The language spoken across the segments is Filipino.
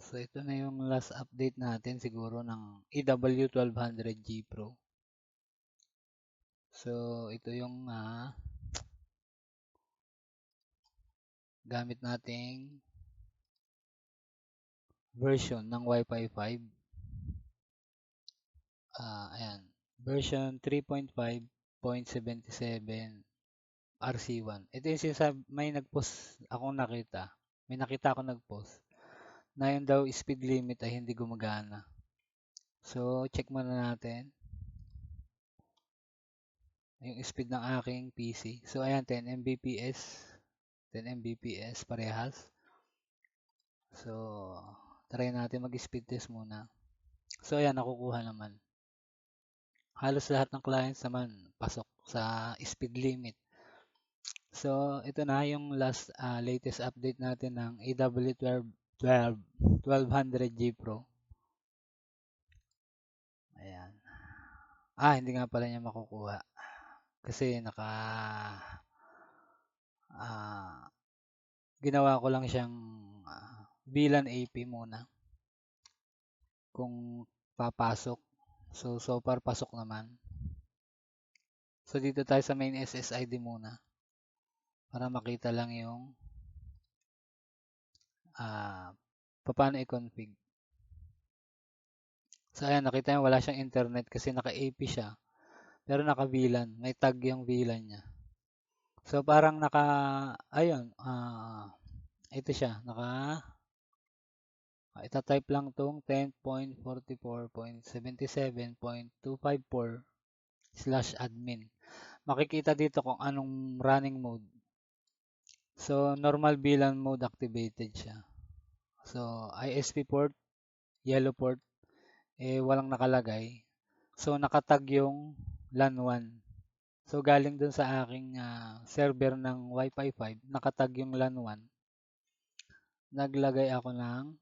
So ito na yung last update natin siguro ng EW1200G Pro. So ito yung gamit nating version ng Wi-Fi 5. Ayan, version 3.5.77 RC1. Ito yung sinasabi, may nag-post akong nakita. May nakita ako nag-post na yun daw speed limit ay hindi gumagana. So, check muna natin yung speed ng aking PC. So, ayan, 10 Mbps. 10 Mbps parehas. So, try natin mag-speed test muna. So, ayan, nakukuha naman. Halos lahat ng clients naman pasok sa speed limit. So, ito na yung latest update natin ng EW1200G Pro. Ayan. Hindi nga pala niya makukuha. Kasi ginawa ko lang siyang VLAN AP muna. Kung papasok. So far pasok naman. So, dito tayo sa main SSID muna. Para makita lang yung paano i-config. So, ayan, nakita nyo wala siyang internet kasi naka-AP siya. Pero naka-VLAN. May tag yung VLAN niya. So, parang ayun, ito siya, itatype lang tong 10.44.77.254/admin. Makikita dito kung anong running mode. So, normal VLAN mode activated siya. So, ISP port, yellow port, walang nakalagay. So, nakatag yung LAN 1. So, galing dun sa aking server ng Wi-Fi 5, nakatag yung LAN 1. Naglagay ako ng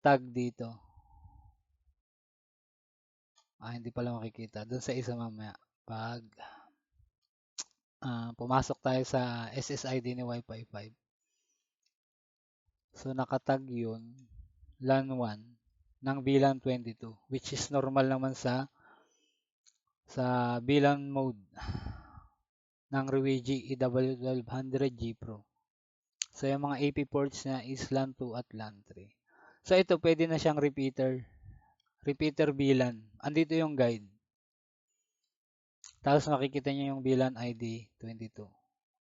tag dito. Hindi pala makikita. Dun sa isa mamaya. Pag pumasok tayo sa SSID ni Wi-Fi 5. So, nakatag yun, LAN 1 ng VLAN 22, which is normal naman sa VLAN mode ng Rewigi EW1200G Pro. So, yung mga AP ports niya is LAN 2 at LAN 3. So, ito pwede na siyang repeater VLAN. Andito yung guide. Tapos makikita niyo yung VLAN ID 22.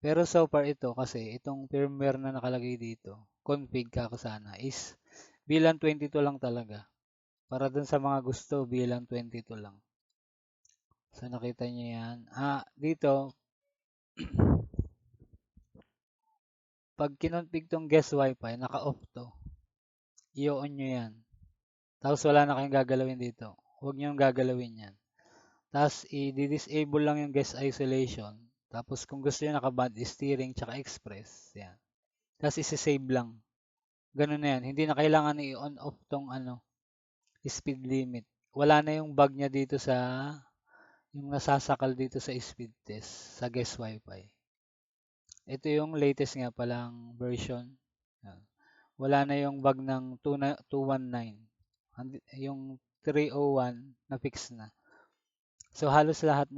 Pero so far ito kasi itong firmware na nakalagay dito, config ka sana is VLAN 22 lang talaga. Para dun sa mga gusto, VLAN 22 lang. So nakita niyo yan. Dito, pag kinonfig tong guest wifi, naka-off to. I-on nyo yan. Tapos wala na kayong gagalawin dito. Huwag nyo gagalawin yan. Tapos i-disable lang yung guest isolation. Tapos kung gusto nyo naka-band steering tsaka express. Yan. Tapos isi-save lang. Ganun na yan. Hindi na kailangan i-on off tong speed limit. Wala na yung bug niya dito yung nasasakal dito sa speed test sa guest wifi. Ito yung latest nga palang version. Yan. Wala na yung bug ng 219. Yung 301 na fix na. So halos lahat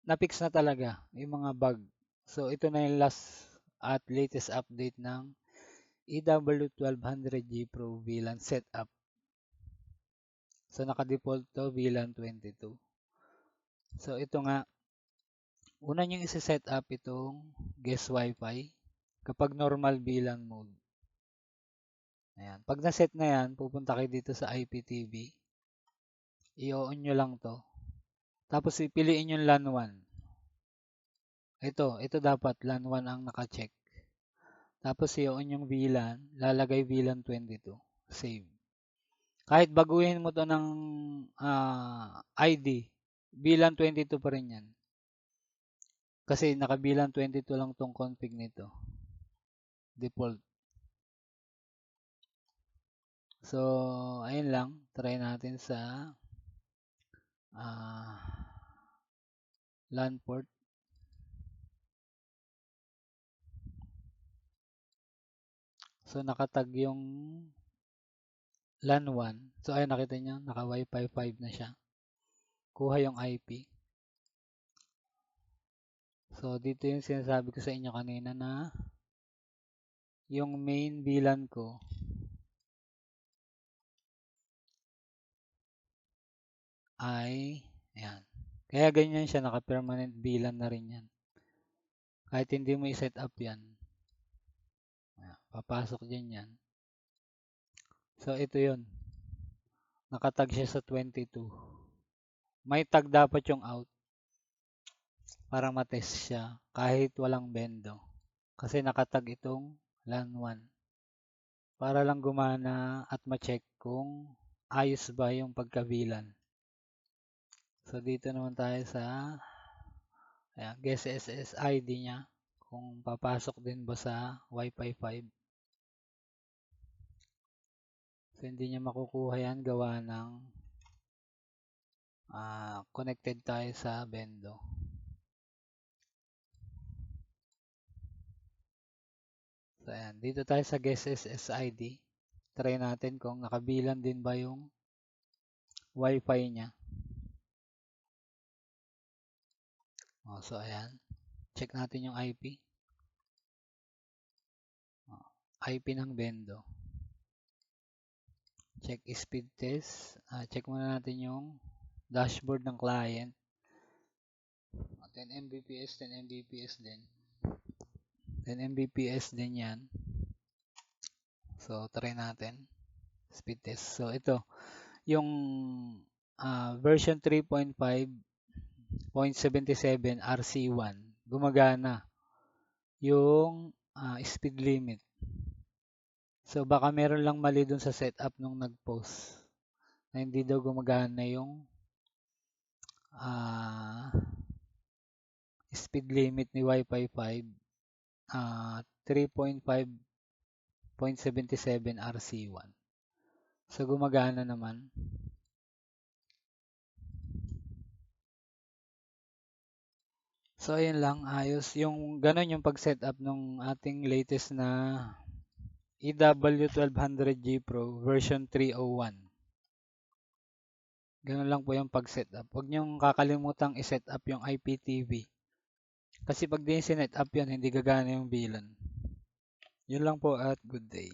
na-fix na talaga yung mga bug. So ito na yung last at latest update ng EW1200G Pro VLAN setup. So naka-default to VLAN 22. So ito nga, una nyo isi-set up itong guest wifi kapag normal VLAN mode. Ayan. Pag na-set na yan, pupunta kayo dito sa IPTV. I-on nyo lang to. Tapos ipiliin yung LAN 1. Ito dapat LAN 1 ang naka-check. Tapos i-on yung VLAN, lalagay VLAN 22. Save. Kahit baguhin mo to ng ID, VLAN 22 pa rin yan. Kasi naka-VLAN 22 lang tong config nito. Default. So, ayun lang. Try natin sa LAN port. So, nakatag yung LAN 1. So, ayun, nakita nyo, naka Wi-Fi 5 na siya. Kuha yung IP. So, dito yung sinasabi ko sa inyo kanina na yung main VLAN ko ay, ayan. Kaya ganyan siya, naka-permanent VLAN na rin yan. Kahit hindi mo i-set up yan. Ayan, papasok din yan. So, ito yun. Nakatag siya sa 22. May tag dapat yung out para matest siya kahit walang bendo. Kasi nakatag itong LAN 1. Para lang gumana at ma-check kung ayos ba yung pagka-VLAN. So, dito naman tayo sa ayan, guess SSID niya. Kung papasok din ba sa Wi-Fi 5. So, hindi niya makukuha yan gawa ng connected tayo sa bendo. So, ayan. Dito tayo sa guess SSID. Try natin kung nakabilan din ba yung Wi-Fi niya. So, ayan. Check natin yung IP. IP ng bendo. Check speed test. Check muna natin yung dashboard ng client. 10 Mbps, 10 Mbps din. 10 Mbps din yan. So, try natin. Speed test. So, ito. Yung version 3.5.77 RC1. Gumagana yung speed limit. So, baka meron lang mali dun sa setup nung nag-post. Na hindi daw gumagana yung speed limit ni Wi-Fi 5 3.5.77 RC1. So, gumagana naman. So, ayun lang. Ayos. Yung ganun yung pag-setup ng ating latest na EW1200G Pro version 301. Ganun lang po yung pag-setup. Huwag niyong kakalimutang i-set up yung IPTV. Kasi pag di sinet up yun, hindi gagana yung VLAN. Yun lang po at good day.